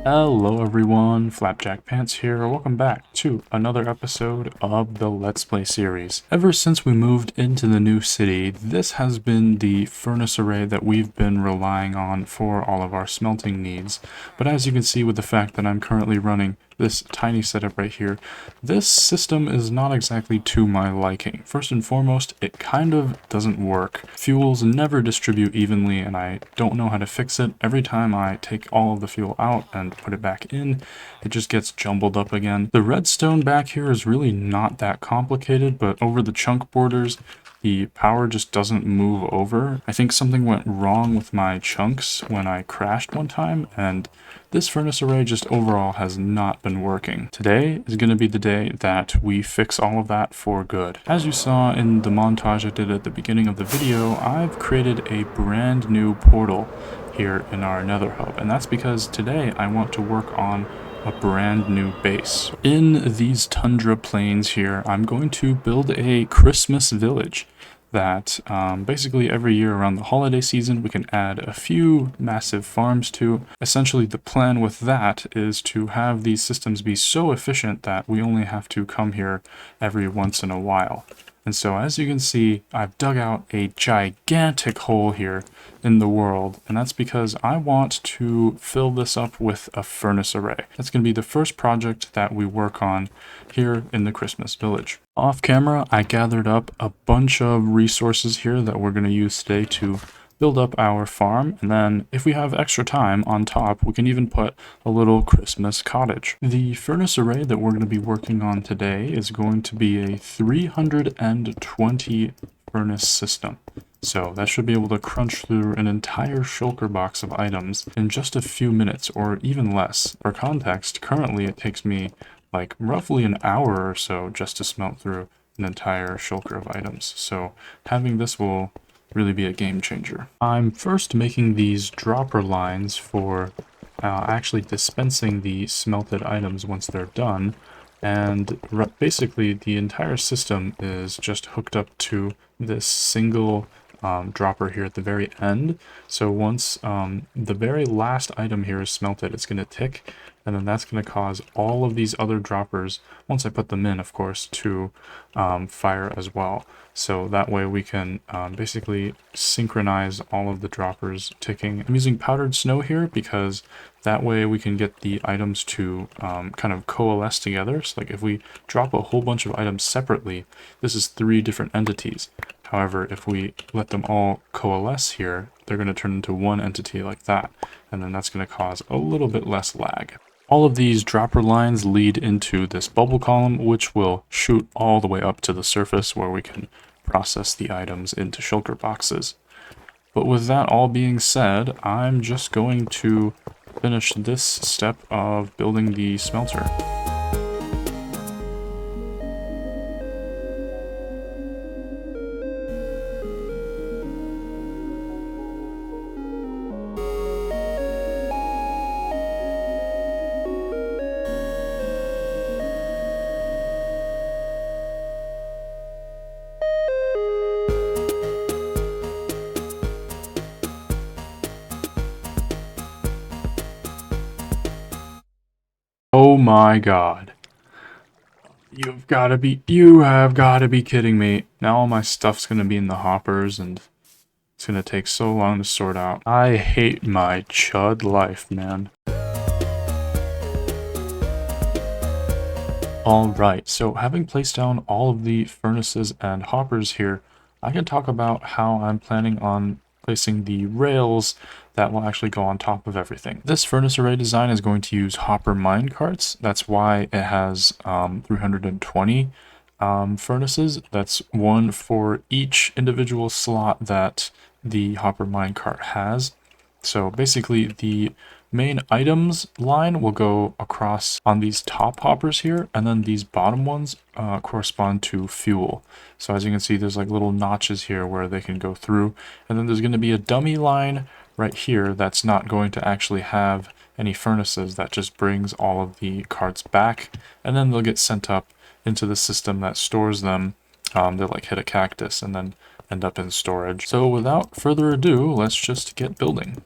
Hello everyone, Flapjack Pants here. Welcome back to another episode of the Let's Play series. Ever since we moved into the new city, this has been the furnace array that we've been relying on for all of our smelting needs. But as you can see with the fact that I'm currently running this tiny setup right here, this system is not exactly to my liking. First and foremost, it kind of doesn't work. Fuels never distribute evenly and I don't know how to fix it. Every time I take all of the fuel out and put it back in, it just gets jumbled up again. The redstone back here is really not that complicated, but over the chunk borders, the power just doesn't move over. I think something went wrong with my chunks when I crashed one time, and this furnace array just overall has not been working. Today is going to be the day that we fix all of that for good. As you saw in the montage I did at the beginning of the video, I've created a brand new portal here in our nether hub, and that's because today I want to work on a brand new base. In these tundra plains here, I'm going to build a Christmas village that basically every year around the holiday season we can add a few massive farms to. Essentially the plan with that is to have these systems be so efficient that we only have to come here every once in a while. And so as you can see, I've dug out a gigantic hole here in the world, and that's because I want to fill this up with a furnace array. That's going to be the first project that we work on here in the Christmas village. Off camera, I gathered up a bunch of resources here that we're going to use today to build up our farm, and then if we have extra time on top, we can even put a little Christmas cottage. The furnace array that we're going to be working on today is going to be a 320 furnace system. So that should be able to crunch through an entire shulker box of items in just a few minutes or even less. For context, currently it takes me like roughly an hour or so just to smelt through an entire shulker of items. So having this will really be a game changer. I'm first making these dropper lines for actually dispensing the smelted items once they're done, and basically the entire system is just hooked up to this single dropper here at the very end. So once the very last item here is smelted, it's going to tick, and then that's going to cause all of these other droppers, once I put them in of course, to fire as well. So that way we can basically synchronize all of the droppers ticking. I'm using powdered snow here because that way we can get the items to kind of coalesce together. So like if we drop a whole bunch of items separately, this is 3 different entities. However, if we let them all coalesce here, they're going to turn into one entity like that, and then that's going to cause a little bit less lag. All of these dropper lines lead into this bubble column, which will shoot all the way up to the surface where we can process the items into shulker boxes. But with that all being said, I'm just going to finish this step of building the smelter. Oh my god. You have gotta be kidding me. Now all my stuff's gonna be in the hoppers and it's gonna take so long to sort out. I hate my chud life, man. Alright, so having placed down all of the furnaces and hoppers here, I can talk about how I'm planning on placing the rails that will actually go on top of everything. This furnace array design is going to use hopper minecarts. That's why it has 320 furnaces. That's one for each individual slot that the hopper minecart has. So basically the main items line will go across on these top hoppers here, and then these bottom ones correspond to fuel. So as you can see, there's like little notches here where they can go through, and then there's going to be a dummy line right here that's not going to actually have any furnaces. That just brings all of the carts back, and then they'll get sent up into the system that stores them. They'll like hit a cactus and then end up in storage. So without further ado, let's just get building.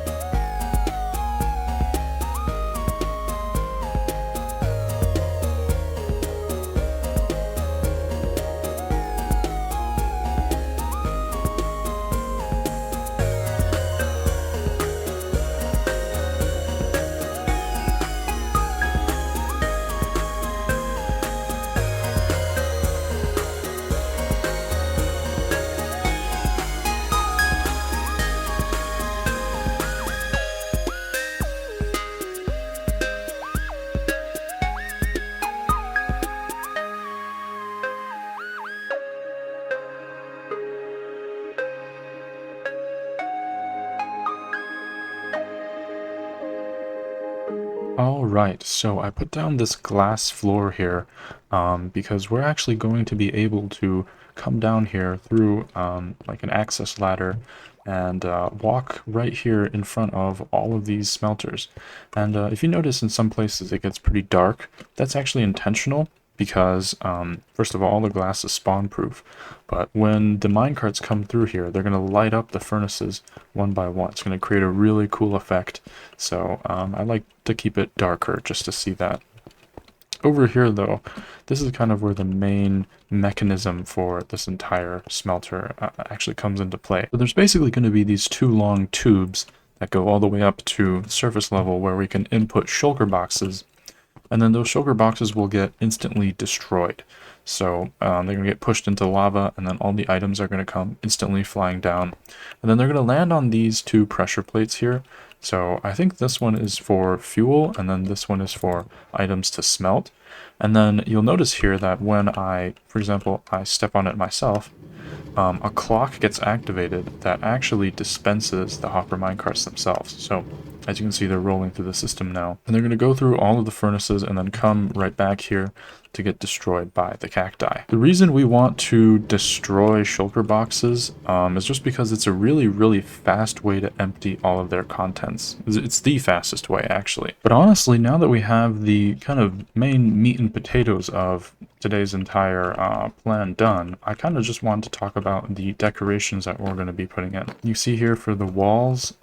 Alright, so I put down this glass floor here because we're actually going to be able to come down here through like an access ladder and walk right here in front of all of these smelters. And if you notice in some places it gets pretty dark, that's actually intentional because first of all the glass is spawn proof, but when the minecarts come through here they're going to light up the furnaces one by one. It's going to create a really cool effect, so I like to keep it darker just to see that. Over here though, this is kind of where the main mechanism for this entire smelter actually comes into play. So there's basically going to be these two long tubes that go all the way up to surface level where we can input shulker boxes, and then those shulker boxes will get instantly destroyed. So they're going to get pushed into lava, and then all the items are going to come instantly flying down. And then they're going to land on these two pressure plates here. So I think this one is for fuel, and then this one is for items to smelt. And then you'll notice here that when for example, I step on it myself, a clock gets activated that actually dispenses the hopper minecarts themselves. So as you can see, they're rolling through the system now. And they're going to go through all of the furnaces and then come right back here to get destroyed by the cacti. The reason we want to destroy shulker boxes is just because it's a really, really fast way to empty all of their contents. It's the fastest way, actually. But honestly, now that we have the kind of main meat and potatoes of today's entire plan done, I kind of just wanted to talk about the decorations that we're going to be putting in. You see here for the walls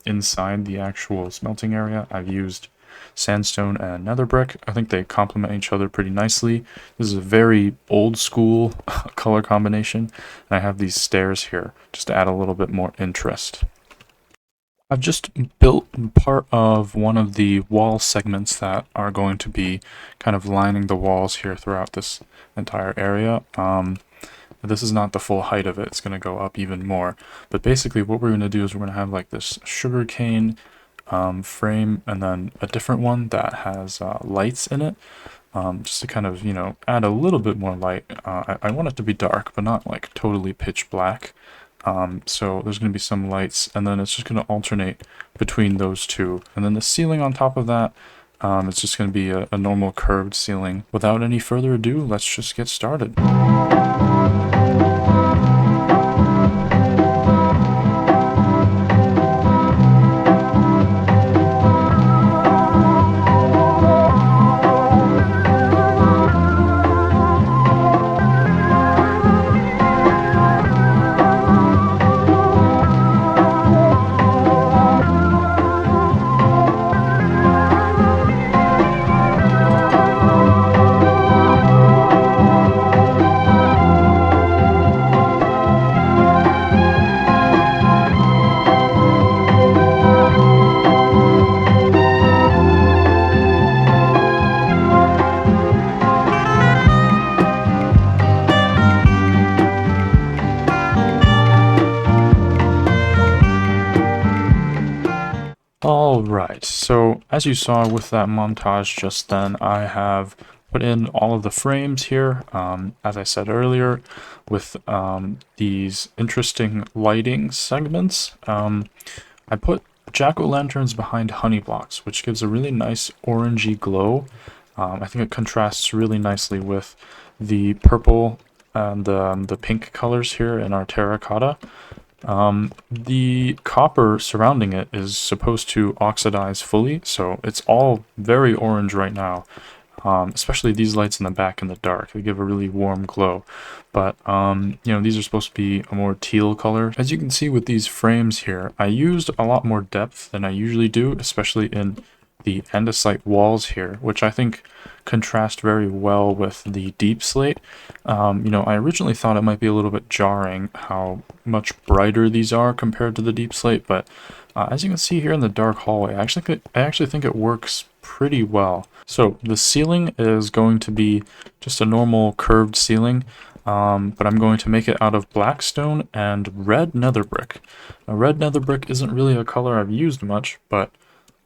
inside the actual smelting area, I've used sandstone and nether brick. I think they complement each other pretty nicely. This is a very old school color combination, and I have these stairs here just to add a little bit more interest. I've just built part of one of the wall segments that are going to be kind of lining the walls here throughout this entire area. This is not the full height of it, it's going to go up even more. But basically what we're going to do is we're going to have like this sugarcane frame, and then a different one that has lights in it, just to kind of, you know, add a little bit more light. I want it to be dark, but not like totally pitch black. So there's going to be some lights, and then it's just going to alternate between those two. And then the ceiling on top of that, it's just going to be a normal curved ceiling. Without any further ado, let's just get started. Alright, so as you saw with that montage just then, I have put in all of the frames here, as I said earlier, with these interesting lighting segments. I put jack-o'-lanterns behind honey blocks, which gives a really nice orangey glow. I think it contrasts really nicely with the purple and the pink colors here in our terracotta. The copper surrounding it is supposed to oxidize fully, so it's all very orange right now. Especially these lights in the back in the dark, they give a really warm glow. But you know, these are supposed to be a more teal color. As you can see with these frames here, I used a lot more depth than I usually do, especially in the andesite walls here, which I think contrast very well with the deep slate. You know, I originally thought it might be a little bit jarring how much brighter these are compared to the deep slate, but as you can see here in the dark hallway, I actually think it works pretty well. So the ceiling is going to be just a normal curved ceiling, but I'm going to make it out of black stone and red nether brick. Now, red nether brick isn't really a color I've used much, but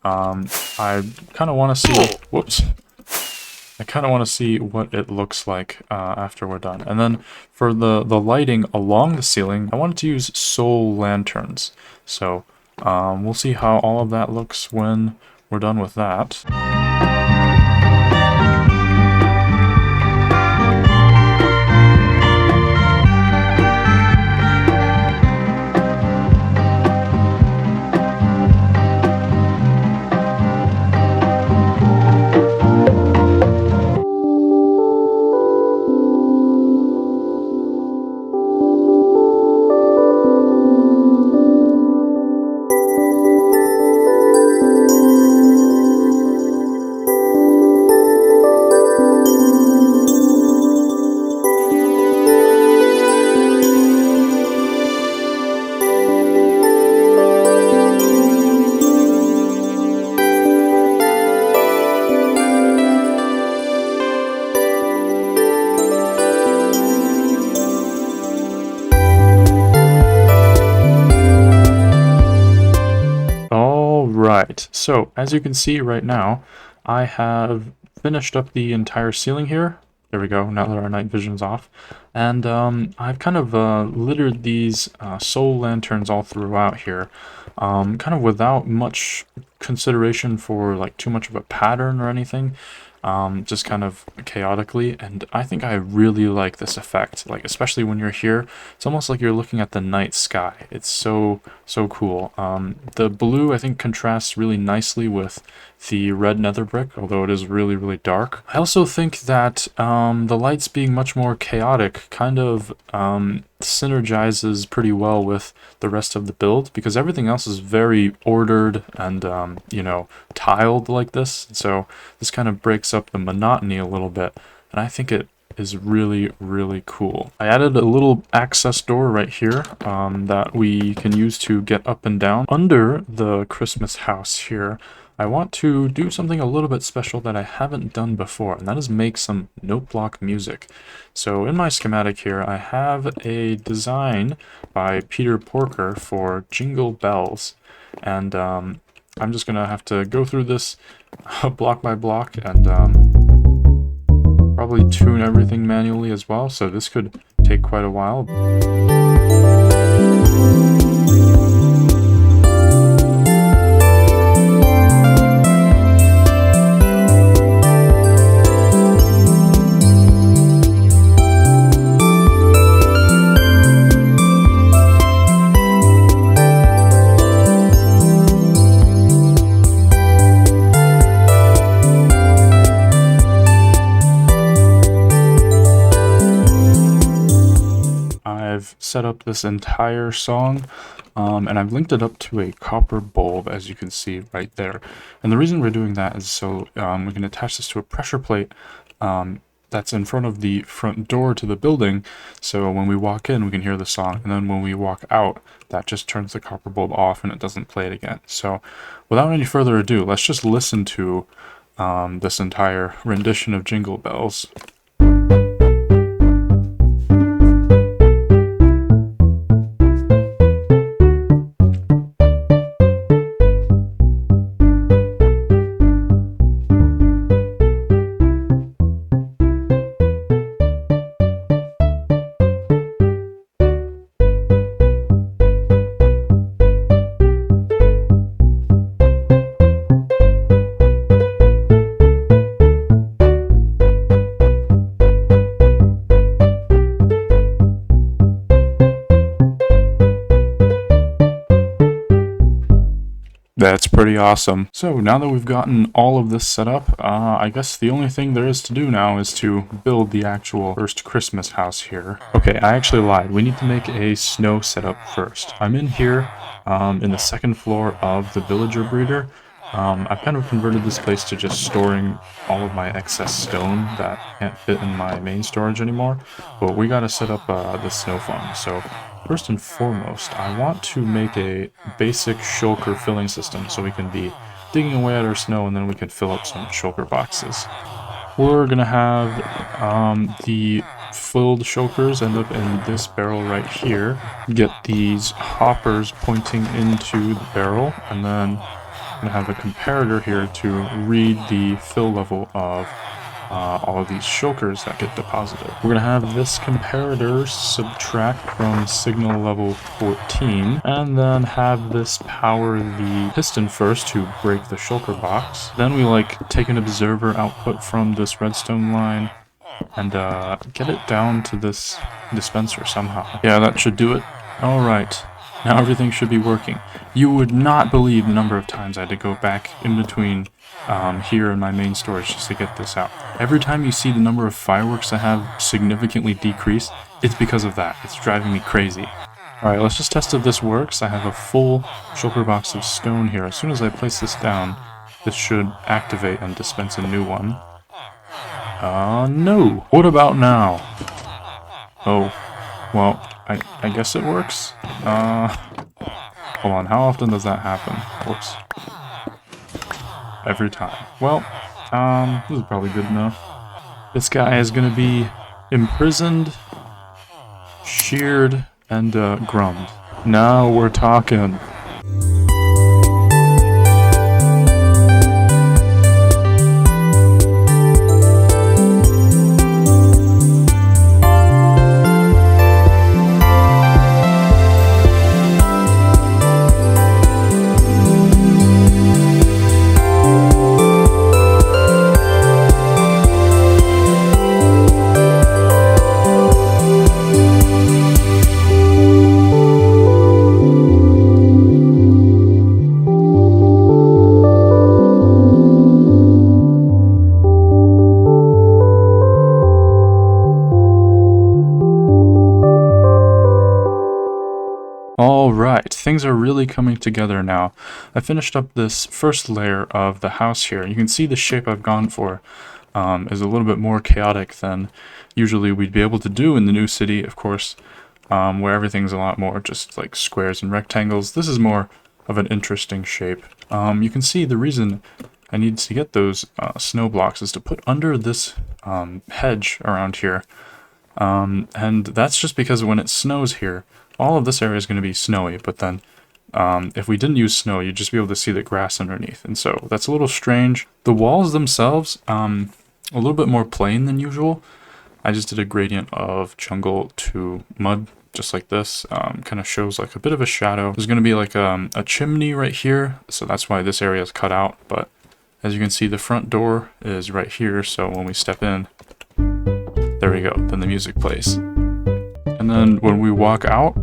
I kind of want to see, whoops, I kind of want to see what it looks like after we're done. And then for the lighting along the ceiling, I wanted to use soul lanterns. So we'll see how all of that looks when we're done with that. Alright, so as you can see right now, I have finished up the entire ceiling here. There we go, now that our night vision's off. And I've kind of littered these soul lanterns all throughout here, kind of without much consideration for like too much of a pattern or anything. Just kind of chaotically, and I think I really like this effect, like especially when you're here. It's almost like you're looking at the night sky. It's so cool. The blue I think contrasts really nicely with the red nether brick, although it is really dark. I also think that the lights being much more chaotic kind of synergizes pretty well with the rest of the build, because everything else is very ordered and you know, tiled like this, so this kind of breaks up the monotony a little bit, and I think it is really cool. I added a little access door right here that we can use to get up and down. Under the Christmas house here, I want to do something a little bit special that I haven't done before, and that is make some note block music. So in my schematic here, I have a design by Peter Porker for Jingle Bells, and I'm just gonna have to go through this block by block and probably tune everything manually as well, so this could take quite a while. Set up this entire song, and I've linked it up to a copper bulb, as you can see right there. And the reason we're doing that is so we can attach this to a pressure plate that's in front of the front door to the building, so when we walk in we can hear the song, and then when we walk out that just turns the copper bulb off and it doesn't play it again. So without any further ado, let's just listen to this entire rendition of Jingle Bells. That's pretty awesome. So now that we've gotten all of this set up, I guess the only thing there is to do now is to build the actual first Christmas house here. Okay, I actually lied. We need to make a snow setup first. I'm in here in the second floor of the villager breeder. I've kind of converted this place to just storing all of my excess stone that can't fit in my main storage anymore, but we gotta set up the snow farm. So first and foremost, I want to make a basic shulker filling system so we can be digging away at our snow and then we can fill up some shulker boxes. We're gonna have the filled shulkers end up in this barrel right here. Get these hoppers pointing into the barrel, and then I'm gonna have a comparator here to read the fill level of all of these shulkers that get deposited. We're gonna have this comparator subtract from signal level 14, and then have this power the piston first to break the shulker box. Then we take an observer output from this redstone line and get it down to this dispenser somehow. Yeah, that should do it. Alright, now everything should be working. You would not believe the number of times I had to go back in between here in my main storage just to get this out. Every time you see the number of fireworks I have significantly decreased, it's because of that. It's driving me crazy. Alright, let's just test if this works. I have a full shulker box of stone here. As soon as I place this down, this should activate and dispense a new one. No. What about now? Oh, well, I guess it works. Hold on, how often does that happen? Whoops. Every time. Well, this is probably good enough. This guy is gonna be imprisoned, sheared, and grummed. Now we're talking. things are really coming together now. I finished up this first layer of the house here. You can see the shape I've gone for is a little bit more chaotic than usually we'd be able to do in the new city, of course, where everything's a lot more just like squares and rectangles. This is more of an interesting shape. You can see the reason I need to get those snow blocks is to put under this hedge around here. And that's just because when it snows here, all of this area is going to be snowy, but then if we didn't use snow, you'd just be able to see the grass underneath. And so that's a little strange. The walls themselves, a little bit more plain than usual. I just did a gradient of jungle to mud, just like this. Kind of shows like a bit of a shadow. There's going to be like a chimney right here, so that's why this area is cut out. But as you can see, the front door is right here, so when we step in, there we go, then the music plays. And then when we walk out,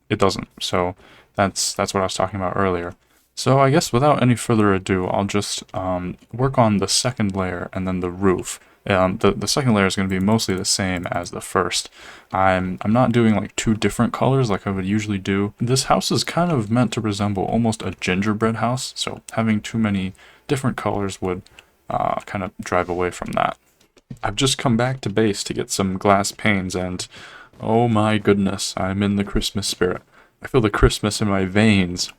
it doesn't. So that's what I was talking about earlier. So I guess without any further ado, I'll just work on the second layer and then the roof. The second layer is going to be mostly the same as the first. I'm not doing like two different colors like I would usually do. This house is kind of meant to resemble almost a gingerbread house, so having too many different colors would kind of drive away from that. I've just come back to base to get some glass panes, and oh my goodness, I'm in the Christmas spirit. I feel the Christmas in my veins.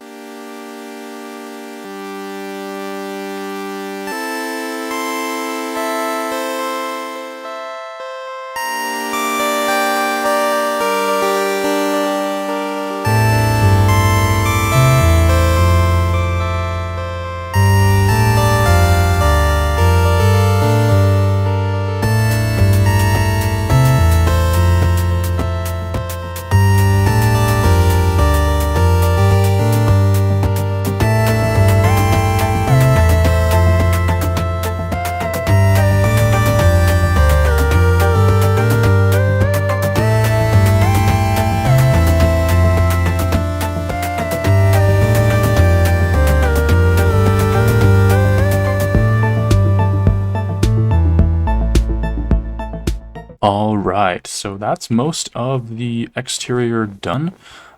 Alright, so that's most of the exterior done.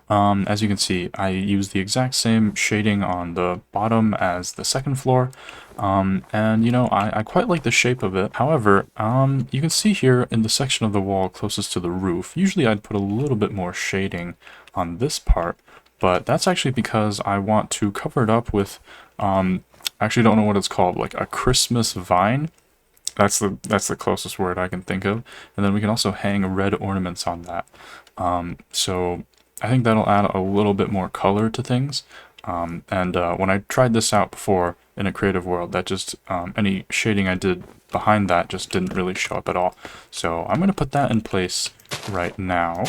As you can see, I use the exact same shading on the bottom as the second floor. And you know, I quite like the shape of it. However, you can see here in the section of the wall closest to the roof, usually I'd put a little bit more shading on this part, but that's actually because I want to cover it up with, I actually don't know what it's called, like a Christmas vine. That's the closest word I can think of. And then we can also hang red ornaments on that. So I think that'll add a little bit more color to things. And when I tried this out before in a creative world, that just, any shading I did behind that just didn't really show up at all. So I'm going to put that in place right now.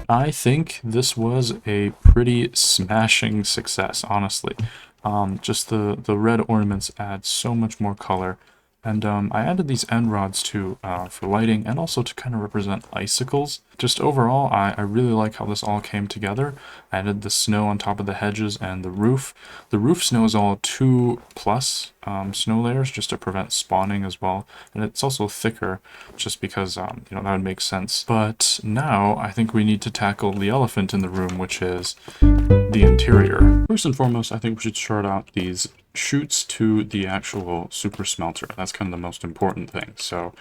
I think this was a pretty smashing success, honestly. Just the red ornaments add so much more color. And I added these end rods too for lighting and also to kind of represent icicles. Just overall, I really like how this all came together. I added the snow on top of the hedges and the roof. The roof snow is all 2+ snow layers just to prevent spawning as well. And it's also thicker just because, you know, that would make sense. But now I think we need to tackle the elephant in the room, which is the interior. First and foremost, I think we should sort out these chutes to the actual super smelter. That's kind of the most important thing. So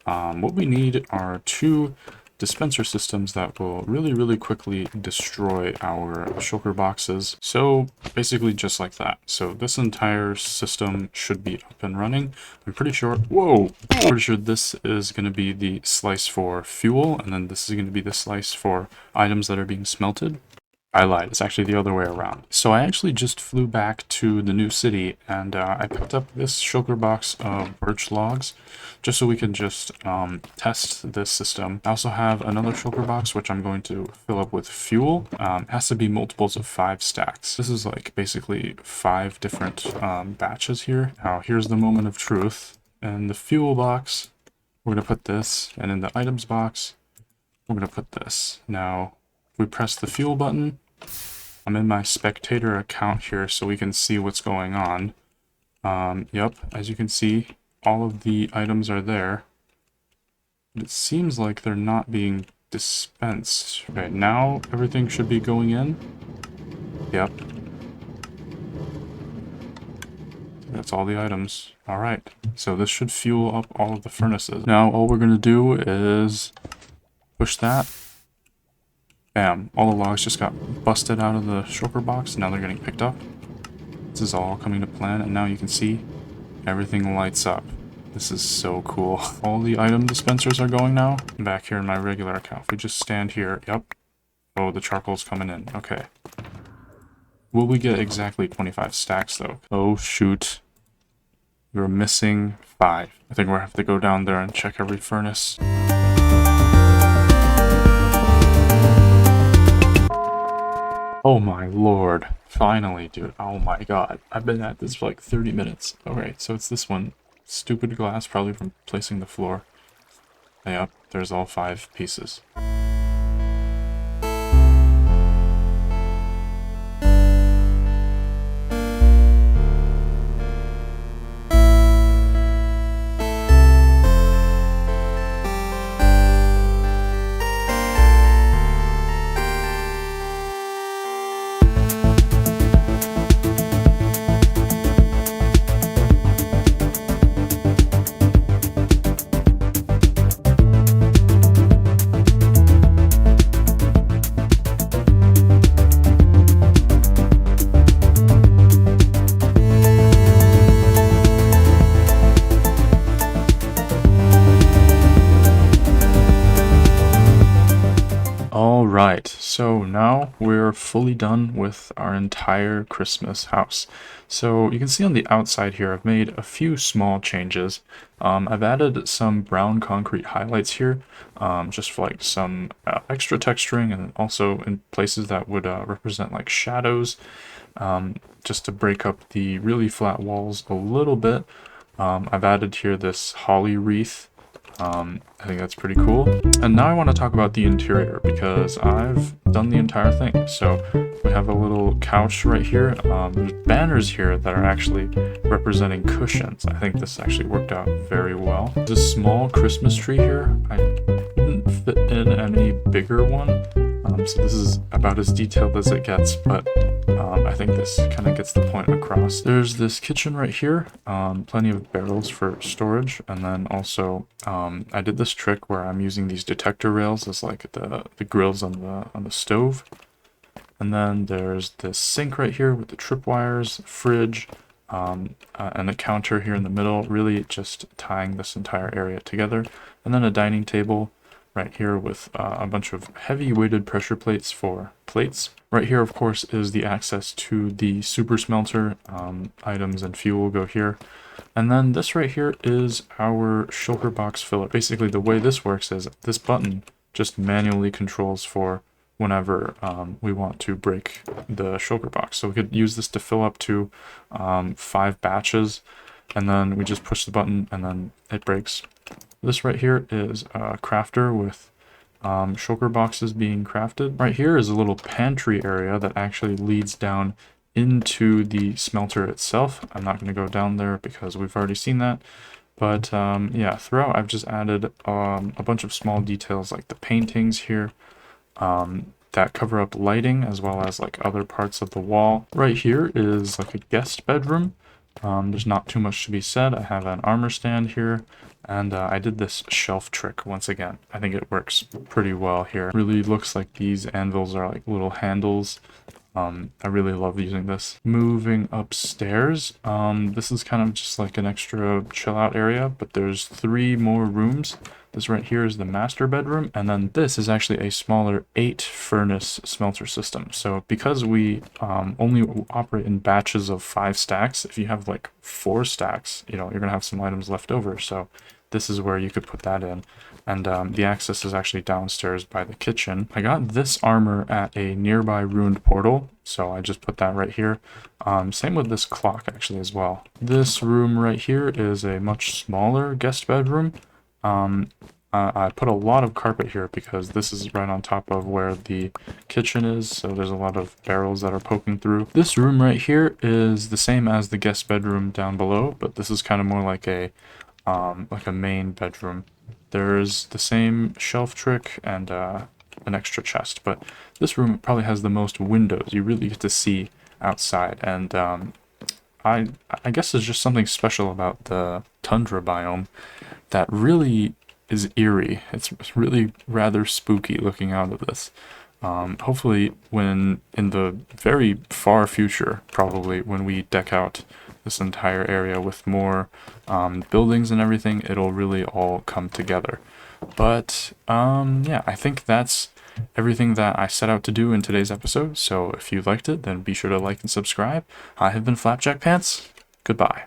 what we need are 2 dispenser systems that will really quickly destroy our shulker boxes. So basically just like that. So this entire system should be up and running. I'm pretty sure, whoa, pretty sure this is going to be the slice for fuel, and then this is going to be the slice for items that are being smelted. I lied. It's actually the other way around. So I actually just flew back to the new city, and I picked up this shulker box of birch logs just so we can just test this system. I also have another shulker box which I'm going to fill up with fuel. It has to be multiples of 5 stacks. This is like basically 5 different batches here. Now here's the moment of truth. In the fuel box, we're going to put this, and in the items box, we're going to put this. Now, if we press the fuel button, I'm in my spectator account here so we can see what's going on. Yep, as you can see, all of the items are there. But it seems like they're not being dispensed. Okay, now everything should be going in. Yep. That's all the items. Alright, so this should fuel up all of the furnaces. Now all we're going to do is push that. Bam, all the logs just got busted out of the shulker box. Now they're getting picked up. This is all coming to plan, and now you can see everything lights up. This is so cool. All the item dispensers are going now. Back here in my regular account, if we just stand here, yep. Oh, the charcoal's coming in. Okay. Will we get exactly 25 stacks, though? Oh, shoot. We're missing 5. I think we'll have to go down there and check every furnace. Oh my lord. Finally, dude. Oh my god. I've been at this for like 30 minutes. Alright, so it's this one. Stupid glass, probably from placing the floor. Yep, there's all 5 pieces. Alright, so now we're fully done with our entire Christmas house. So you can see on the outside here, I've made a few small changes. I've added some brown concrete highlights here, just for like some extra texturing, and also in places that would represent like shadows, just to break up the really flat walls a little bit. I've added here this holly wreath. I think that's pretty cool. And now I want to talk about the interior, because I've done the entire thing. So we have a little couch right here. There's banners here that are actually representing cushions. I think this actually worked out very well. There's a small Christmas tree here. I didn't fit in any bigger one. So this is about as detailed as it gets, but I think this kind of gets the point across. There's this kitchen right here, plenty of barrels for storage, and then also I did this trick where I'm using these detector rails as like the grills on the stove. And then there's this sink right here with the tripwires, fridge, and a counter here in the middle, really just tying this entire area together. And then a dining table right here with a bunch of heavy weighted pressure plates for plates. Right here, of course, is the access to the super smelter. Items and fuel go here. And then this right here is our shulker box filler. Basically, the way this works is this button just manually controls for whenever we want to break the shulker box. So we could use this to fill up to 5 batches, and then we just push the button and then it breaks. This right here is a crafter with shulker boxes being crafted. Right here is a little pantry area that actually leads down into the smelter itself. I'm not going to go down there because we've already seen that. But yeah, throughout I've just added a bunch of small details like the paintings here that cover up lighting, as well as like other parts of the wall. Right here is like a guest bedroom. There's not too much to be said. I have an armor stand here, and I did this shelf trick once again. I think it works pretty well here. Really looks like these anvils are like little handles I really love using this. Moving upstairs, this is kind of just like an extra chill out area, but there's 3 more rooms. This right here is the master bedroom, and then this is actually a smaller 8 furnace smelter system. So because we only operate in batches of 5 stacks, if you have like 4 stacks, you know, you're gonna have some items left over. So this is where you could put that in. And the access is actually downstairs by the kitchen. I got this armor at a nearby ruined portal, so I just put that right here. Same with this clock actually as well. This room right here is a much smaller guest bedroom. I put a lot of carpet here because this is right on top of where the kitchen is, so there's a lot of barrels that are poking through. This room right here is the same as the guest bedroom down below, but this is kind of more like a main bedroom. There's the same shelf trick and an extra chest, but this room probably has the most windows. You really get to see outside, and I guess there's just something special about the tundra biome that really is eerie. It's really rather spooky looking out of this. Hopefully when in the very far future, probably when we deck out this entire area with more buildings and everything, it'll really all come together. But yeah, I think that's everything that I set out to do in today's episode. So if you liked it, then be sure to like and subscribe. I have been Flapjack Pants. Goodbye.